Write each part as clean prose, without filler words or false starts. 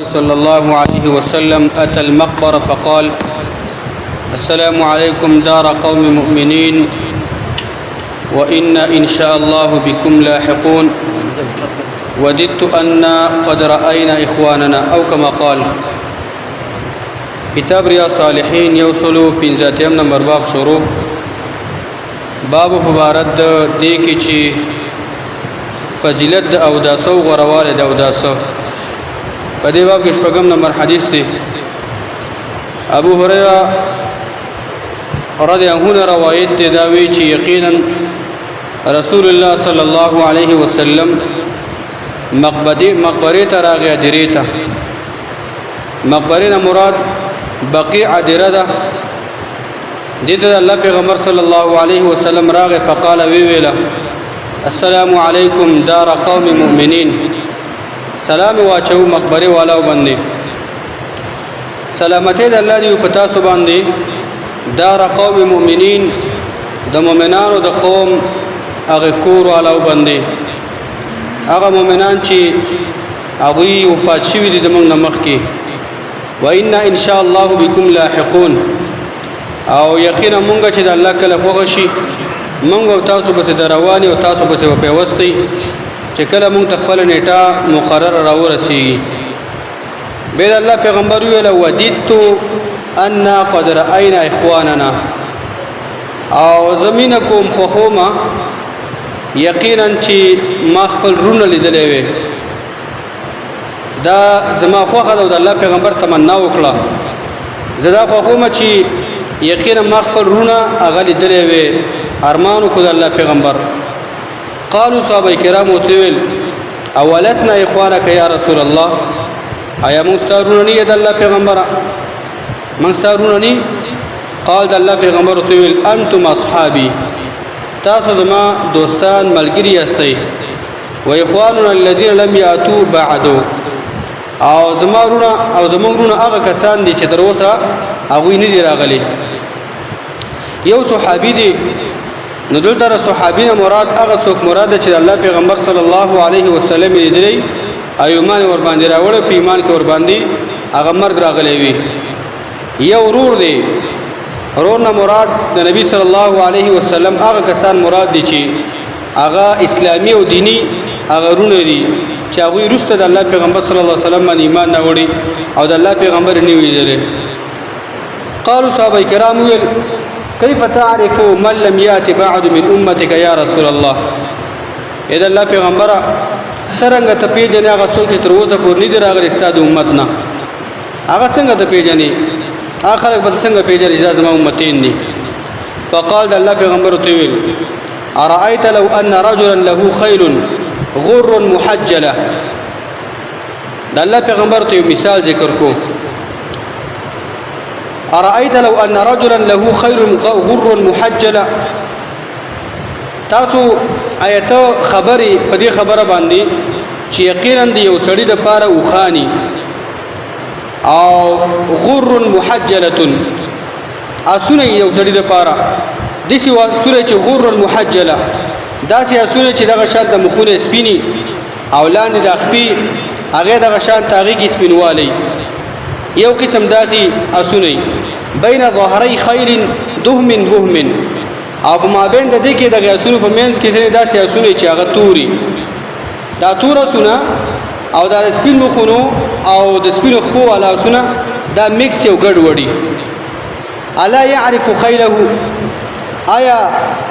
صلى الله عليه وسلم أتى المقبرة فقال: السلام عليكم دار قوم مؤمنين وإنا إن شاء الله بكم لاحقون وددت أننا قد رأينا إخواننا أو كما قال. کتاب ریاض صالحین یوصلو پنځاتم نمبر باب شروع. باب مبارد دی کی چی فضیلت د اوداسو غرواله د اوداسو. په دې باب کې شپږم نمبر حدیث دی. ابو هريره رضی الله عنه روایت دی دا وی چې یقینا رسول الله صلی الله علیه وسلم مقبره ته راغی. دریته مقبره مراد بقيع درده. دته الله پیغمبر صلی الله علیه وسلم راغه فقال ویلا: السلام علیکم دار قوم مؤمنین. سلام واچو مقبره والا باندې. سلامتی د الله دی په تاسو باندې. دار قوم مؤمنین د مؤمنانو د قوم هغه کور والا باندې. هغه مؤمنان چې هغه وفات شوی دي د موږ نمخ کې. وإنا إن شاء الله بكم لاحقون. او یقینا مونږ چې د الله کله خوښ شي مونږ او تاسو بس درواني او تاسو بس په وستي چې کله مونږ خپل نیټه مقرر راورسیږي. به الله پیغمبر ویل: وددت ان قد رأينا اخواننا. او زمینکم خوخوما یقینا چې ما خپل رونه لیدلې وي. دا زما خوخه د الله پیغمبر تمنا وکړه. زدا خوخه چې یقینا ما خپل رونه اغلی درې وي ارمانو کو د الله پیغمبر. قالوا صحابه کرام وتویل: اولسنا اخوانك يا رسول الله. ایا مستارونه نه د الله پیغمبر مستارونه نه؟ قال د الله پیغمبر وتویل: انتم اصحابي. تاسو زما دوستان ملګری یاستئ. و اخواننا الذين لم ياتوا بعدو. او زمارونه او زمونږونه هغه کسان دي چې تر اوسه هغه نه دي راغلي. یو صحابي دي. نو دلته صحابین مراد هغه څوک مراد چې الله پیغمبر صلی الله علیه وسلم یې دی ایمان ور باندې راوړ په ایمان کې ور باندې هغه مرګ راغلی وي. یو ورور دی. ورور نه مراد د نبی صلی الله علیه وسلم هغه کسان مراد دي چې هغه اسلامي او دینی هغه رونه دي چې هغه رسول د الله پیغمبر صلی الله علیه وسلم باندې ایمان نه وړي او د الله پیغمبر نه ویل. قالوا صحابه کرام ویل: كيف تعرف من لم يات بعد من امتك يا رسول الله. اذا الله پیغمبر سرنګ ته پیژنې هغه څوک چې تر اوسه پورې نه دي راغلي ستاسو امت نه. هغه څنګه ته پیژنې؟ اخر به څنګه پیژنې چې زما امتین دي؟ فقال الله پیغمبر ته ویل: ارايت لو ان رجلا له خيل غر محجله. د الله پیغمبر ته مثال ذکر کو. ارايت لو ان رجلا له خيل غر محجله. تاسو آیت خبري په دې خبره باندې چې یقینا دی یو سړی د پاره وخانی او غر محجله اسونه یو سړی د پاره دسی وا سوره چې غر محجله داسې اسونه چې دغه شان د مخونه سپینی او لاندې د خپې هغه دغه شان تاغي کې سپینوالی. یو قسم داسې اسونه بین ظهری خیل دهم بهم او په مابین د دې کې دغه اسونه په منځ کې ځینې داسې اسونه چې هغه توري دا تور اسونه او د سپین مخونو او د سپین خپو والا اسونه دا میکس یو ګډ وړي. الا يعرف خیله. آیا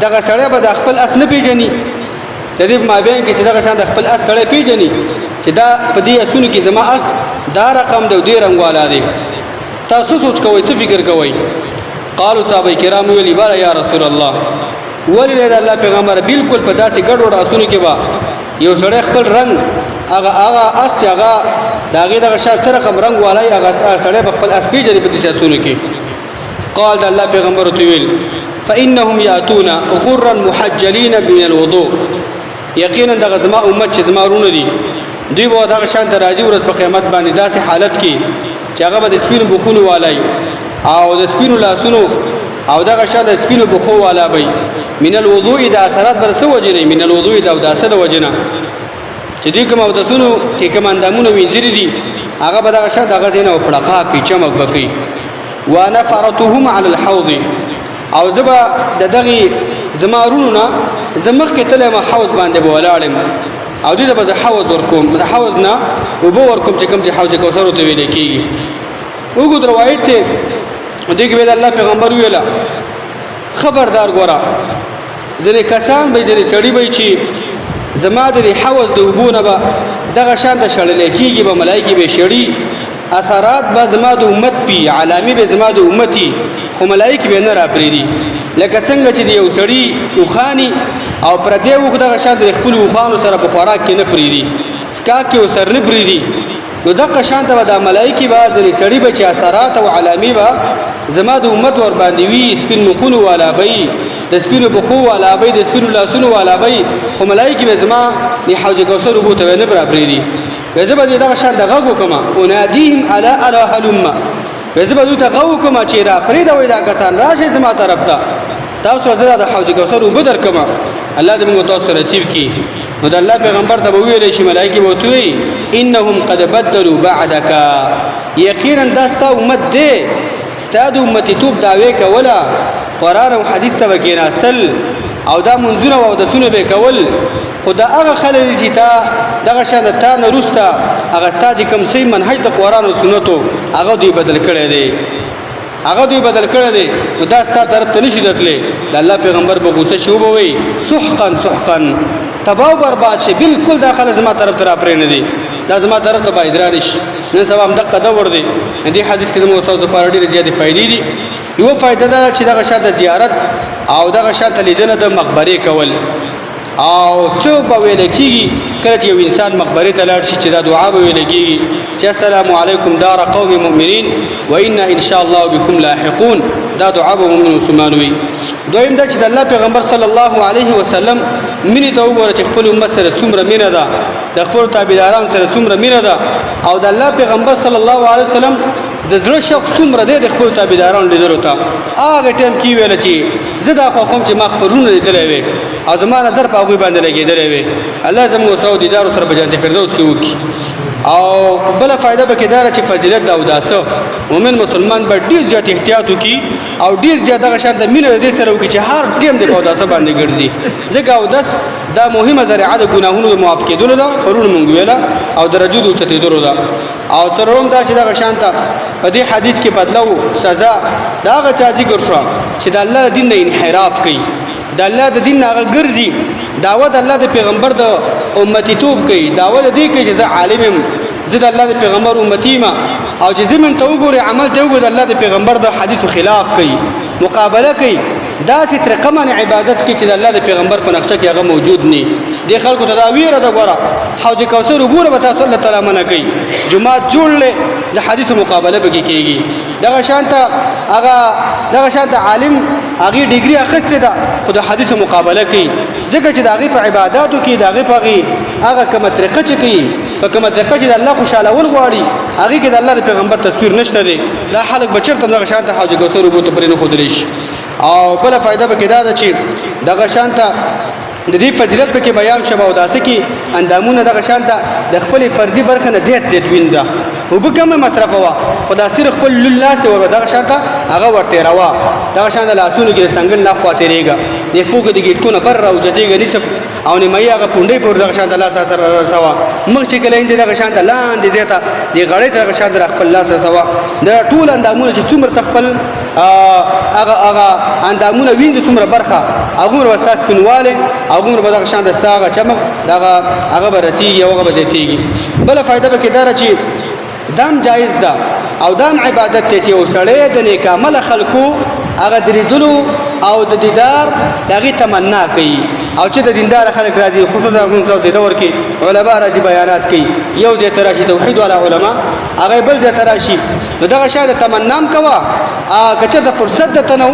دغه سړی به د خپل اس نه پیژني؟ تدې مابین کې چې دغه شان د خپل اس سړی پیژني چې دا په دې اسونه کې زما اس دا رقم د دې رنگ والا دی. تاسو سوچ کوئ، څه فکر کوئ؟ قالوا صحابه کرام ویل: بار یا رسول الله. ولله الله پیغمبر بالکل په داسې ګډ وډ اسونه کې با یو سړی خپل رنگ هغه اس چې هغه داغه دغه شان سره کوم رنگ والای هغه سړی خپل اس پیژني په دې اسونه کې. قال الله پیغمبر ویل: فإنهم يأتون غرا محجلين من الوضوء. یقینا د غزما امت چې زمارونه دي دوی به دغه شان راځي ورځ په قیامت باندې داسې حالت کې چې هغه به د سپینو بخونو والای او د سپینو لاسونو او دغه شان د سپینو بخو والا وي. من الوضوء د اثرات بر سو وجنه من الوضوء د اوداسه د وجنه چې دې کوم اوداسونو کې کوم اندامونه وینځري دي هغه به دغه شان دغه ځای نه وپړقا کوي چمک به کوي وانا فرتهم على الحوض او زبا د دغه زمارونو نه زمخ کې تله ما حوض باندې بولاړم او دې به حوض ورکوم د حوض نه وبو ورکوم چې کوم چې حوض کوثر ته ویل کېږي وګور روایت ته دې کې به الله پیغمبر ویلا خبردار ګورا ځنې کسان به ځنې سړی به چې زما د حوض د وبونه به دغه شان د شړلې کېږي به ملایکی به شړی اثرات به زما د امت پی علامی به زما د امتی خو ملایکی به نه را پریدي لکه څنګه چې یو سړی وخانی او پر دې وخت دغه شان د خپل وخانو سره په خوراک کې نه پریدي سکا کې وسر نه پریدي نو دغه شان د ملایکی به ځنې سړی به چې اثرات او علامی به زما د امت ور باندې وی سپین مخونو والا بی د سپینو بخو والا بی د سپینو لاسونو والا بی خو ملایکی به زما د حوض کوثر وبو ته نه برابرېدي وزبه دغه شان دغه کوما اناديهم الا الا هلم وزبه دغه کوما چې را پرې دا وای دا کسان راشه زما طرف ته تاسو زړه د حوض کوثر وبو درکما الله دې موږ تاسو نصیب کړي نو د الله پیغمبر ته ویل شي ملایکی به توي انهم قد بدلوا بعدك یقینا داستا امت دې ستاد امتی توب داوی کولا قران او حدیث ته وکیناستل او دا منځونه او د سونه به کول خدا هغه خلل چې تا دغه شان ته نه روستا هغه ستاسو کوم سي منهج د قران او سنتو هغه دوی بدل کړي دي هغه دوی بدل کړي دي نو دا ستاسو طرف ته نشي دتلې د الله پیغمبر به غوسه شو به وي سحقا سحقا تباہ برباد شي بالکل داخله زما طرف ته را پرې نه دي دا زما طرف ته باید رانش نن سبا هم دغه دور دی دې حدیث کې د موسی د پاره ډېر زیاتې فائدې دي یو فائدہ دا چې دغه شاته زیارت او دغه شاته لیدنه د مقبره کول او څو به ویل کېږي کله چې یو انسان مقبره ته لاړ شي چې دا دعا به ویل کېږي چې السلام علیکم دار قوم مؤمنین وإنا ان شاء الله بكم لاحقون دا دعا به موږ مسلمان وي دویم دا چې د الله پیغمبر صلی الله علیه وسلم مینه ته وګوره چې خپل امت سره څومره مینه ده د خپل تابعداران سره څومره مینه ده او د الله پیغمبر صلی الله علیه وسلم د زړه شوق څومره دی د خپل تابعداران لیدلو ته هغه ټیم کې ویل چې زه دا خو کوم چې ما خبرونه لیدلې وي او زما نظر په هغه باندې لګېدلې وي الله زموږ سعودي دار سره په جنت فردوس کې وکي او بل فائدہ به کېدار چې فضیلت دا وداسه مومن مسلمان به ډیر زیات احتیاط وکي او ډیر زیات دغه شان د مینه دې سره وکي چې هر ټیم د پوداسه باندې ګرځي ځکه او داس دا مهمه ذریعہ د ګناهونو د معاف کېدلو ده پرون مونږ ویلا او درجو د چتېدلو ده او سروم دا چې دغه شان ته په دې حدیث کې بدلو سزا دا غا چا ذکر شو چې د الله دین نه انحراف کوي د الله د دین هغه ګرځي دعوت الله د پیغمبر د امتی توب کوي دعوت دې کوي چې زه عالم زه د الله د پیغمبر امتی ما او چې زمون ته وګوري عمل ته وګوري الله د پیغمبر د حدیث خلاف کوي مقابله کوي دا چې طریقه من عبادت کې چې د الله د پیغمبر په نقشه کې هغه موجود نه دي خلکو ته دا ویره ده ګوره حوض کوثر وګوره به تاسو الله تعالی منع کوي جمعه جوړل د حدیث مقابله به کېږي دغه شانته هغه دغه شانته عالم هغه ډیګري اخیسته ده خو د حدیث مقابله کوي ځکه چې دغه په عبادتو کې دغه په هغه کومه طریقه چې کوي په کومه طریقه چې الله خوشاله ول غواړي هغه کې د الله د پیغمبر تصویر نشته دی دا خلک بچرته دغه شانته حوض کوثر وبو ته پرې نه خودلی شي او بل فائدہ به کېدا ده چې دغه شانته د دې فضیلت په کې بیان شوه او داسې کې اندامونه دغه شانته د خپل فرضي برخه نه زیات وینځه او به کومه مصرف وا خدا سره خپل الله ته ور دغه شانته هغه ورته روا دغه شانته لاسونو کې څنګه نه خواته ریګا د پوګه د ګیټ کو نه بر راو جديګ نشف او نه مې هغه پونډې پر دغه شانته الله سره سوا مخ چې کله انځ دغه شانته لاندې زیاته دی غړې ته دغه شانته خپل الله سره سوا د ټول اندامونه چې څومره تخپل هغه اندامونه وینځ څومره برخه هغه ورستاس پنواله هغه به دغه شان دستاغه چمک دغه هغه برسیږي هغه به زیاتېږي بل فائدہ به کېدار چې دام جایز ده او دام عبادت ته چې وسړې د نیک عمل خلکو هغه دریدلو او د دیدار دغه تمنا کوي او چې د دیندار خلک راځي خصوصا موږ د دور کې علما راځي بیانات کوي یو ځای تراشي توحید ولا علما هغه بل ځای تراشي نو دغه شاده تمنام کوا کچر د فرصت ته نو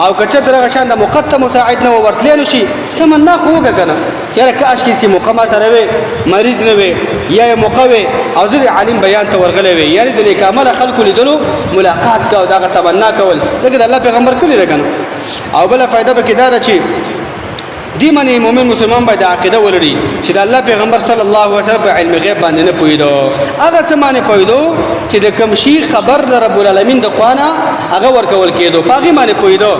او کچر دغه شاده مقدم مساعد نو ورتلینو شي تمنا خوګه کنه چیرې کاش کې سي مقام سره وي مریض نه وي یا مقوي او ځل عالم بیان ته ورغلې وي یعنی د نیک عمل خلکو لیدلو ملاقات کا دغه تمنا کول څنګه د الله پیغمبر کړی ده کنه او بل فائدہ به کېدار چې دی منی مومن مسلمان باید عقیده ولري چې د الله پیغمبر صلی الله علیه وسلم په علم غیب باندې نه پوهیدو هغه څه باندې پوهیدو چې د کوم شي خبر د رب العالمین د خوانه هغه ورکول کېدو پاغي باندې پوهیدو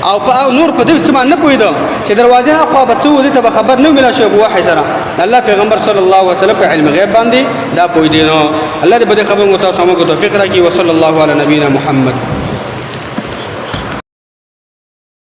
او په نور په دې څه باندې نه پوهیدو چې دروازه نه خو به څو دې ته خبر نه ملا شو وحی سره الله پیغمبر صلی الله علیه وسلم په علم غیب باندې دا پوهیدو الله دې به خبر مو تاسو موږ توفیق راکړي وصلی الله علی نبینا محمد